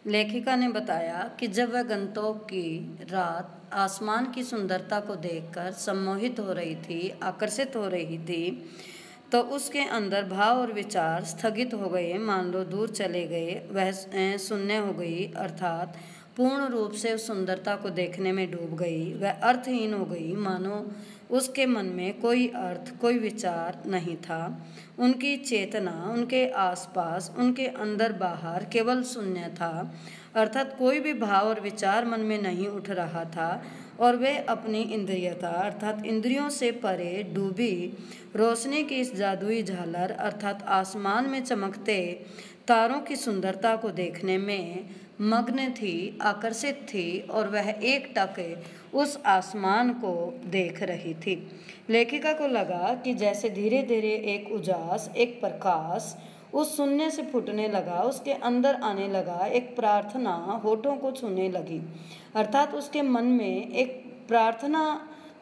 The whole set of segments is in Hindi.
लेखिका ने बताया कि जब वह गंतोक की रात आसमान की सुंदरता को देखकर सम्मोहित हो रही थी, आकर्षित हो रही थी, तो उसके अंदर भाव और विचार स्थगित हो गए, मान लो दूर चले गए। वह शून्य हो गई, अर्थात पूर्ण रूप से उस सुंदरता को देखने में डूब गई। वह अर्थहीन हो गई, मानो उसके मन में कोई अर्थ, कोई विचार नहीं था। उनकी चेतना, उनके आसपास, उनके अंदर बाहर केवल शून्य था, अर्थात कोई भी भाव और विचार मन में नहीं उठ रहा था। और वे अपनी इंद्रियता अर्थात इंद्रियों से परे डूबी रोशनी की इस जादुई झालर अर्थात आसमान में चमकते तारों की सुंदरता को देखने में मग्न थी, आकर्षित थी, और वह एकटक उस आसमान को देख रही थी। लेखिका को लगा कि जैसे धीरे धीरे एक उजास, एक प्रकाश उस शून्य से फूटने लगा, उसके अंदर आने लगा। एक प्रार्थना होठों को छूने लगी, अर्थात उसके मन में एक प्रार्थना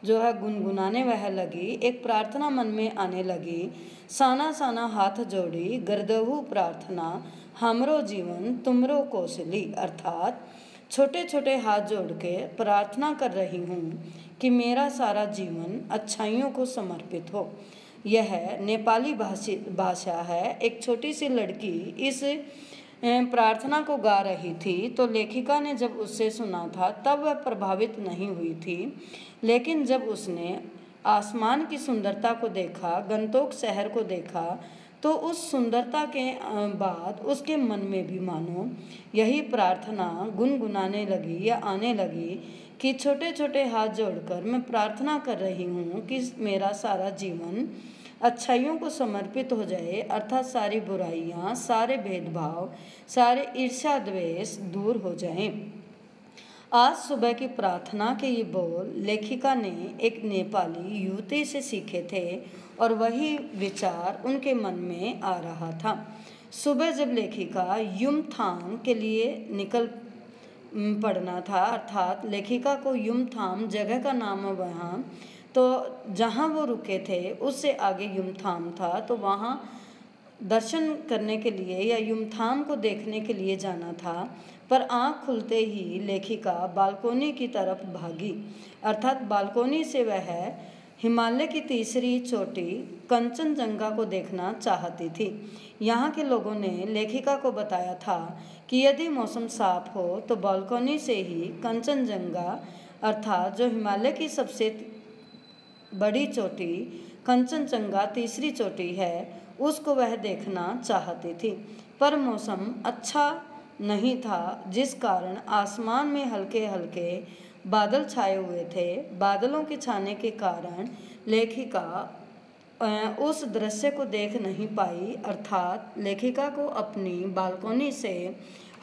जो है गुनगुनाने वह लगी। एक प्रार्थना मन में आने लगी, साना साना हाथ जोड़ी गर्दहू प्रार्थना हमरो जीवन तुमरो कौशली, अर्थात छोटे छोटे हाथ जोड़ के प्रार्थना कर रही हूँ कि मेरा सारा जीवन अच्छाइयों को समर्पित हो। यह नेपाली भाषा है। एक छोटी सी लड़की इस प्रार्थना को गा रही थी, तो लेखिका ने जब उससे सुना था तब वह प्रभावित नहीं हुई थी, लेकिन जब उसने आसमान की सुंदरता को देखा, गंतोक शहर को देखा, तो उस सुंदरता के बाद उसके मन में भी मानो यही प्रार्थना गुनगुनाने लगी या आने लगी कि छोटे छोटे हाथ जोड़कर मैं प्रार्थना कर रही हूँ कि मेरा सारा जीवन अच्छाइयों को समर्पित हो जाए, अर्थात सारी बुराइयाँ, सारे भेदभाव, सारे ईर्ष्या द्वेष दूर हो जाएं। आज सुबह की प्रार्थना के ये बोल लेखिका ने एक नेपाली युवती से सीखे थे और वही विचार उनके मन में आ रहा था। सुबह जब लेखिका युमथांग के लिए निकल पड़ना था, अर्थात लेखिका को युमथांग जगह का नाम है वहाँ, तो जहाँ वो रुके थे उससे आगे युमथांग था, तो वहाँ दर्शन करने के लिए या युमथांग को देखने के लिए जाना था। पर आँख खुलते ही लेखिका बालकोनी की तरफ भागी, अर्थात बालकोनी से वह हिमालय की तीसरी चोटी कंचनजंगा को देखना चाहती थी। यहाँ के लोगों ने लेखिका को बताया था कि यदि मौसम साफ हो तो बालकोनी से ही कंचनजंगा अर्थात जो हिमालय की सबसे बड़ी चोटी कंचनजंगा तीसरी चोटी है, उसको वह देखना चाहती थी। पर मौसम अच्छा नहीं था, जिस कारण आसमान में हल्के हल्के बादल छाए हुए थे। बादलों के छाने के कारण लेखिका उस दृश्य को देख नहीं पाई, अर्थात लेखिका को अपनी बालकोनी से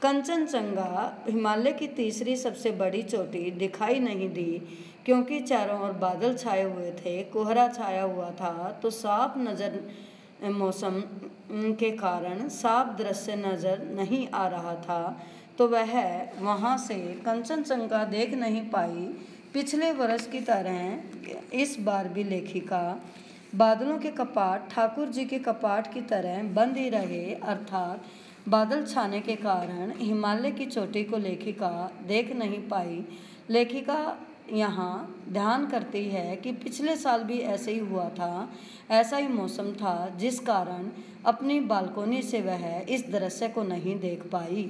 कंचनजंगा हिमालय की तीसरी सबसे बड़ी चोटी दिखाई नहीं दी, क्योंकि चारों ओर बादल छाए हुए थे, कोहरा छाया हुआ था। तो साफ नज़र मौसम के कारण साफ दृश्य नज़र नहीं आ रहा था, तो वह वहाँ से कंचनजंगा देख नहीं पाई। पिछले वर्ष की तरह इस बार भी लेखिका बादलों के कपाट ठाकुर जी के कपाट की तरह बंद ही रहे, अर्थात बादल छाने के कारण हिमालय की चोटी को लेखिका देख नहीं पाई। लेखिका यहाँ ध्यान करती है कि पिछले साल भी ऐसे ही हुआ था, ऐसा ही मौसम था, जिस कारण अपनी बालकोनी से वह इस दृश्य को नहीं देख पाई।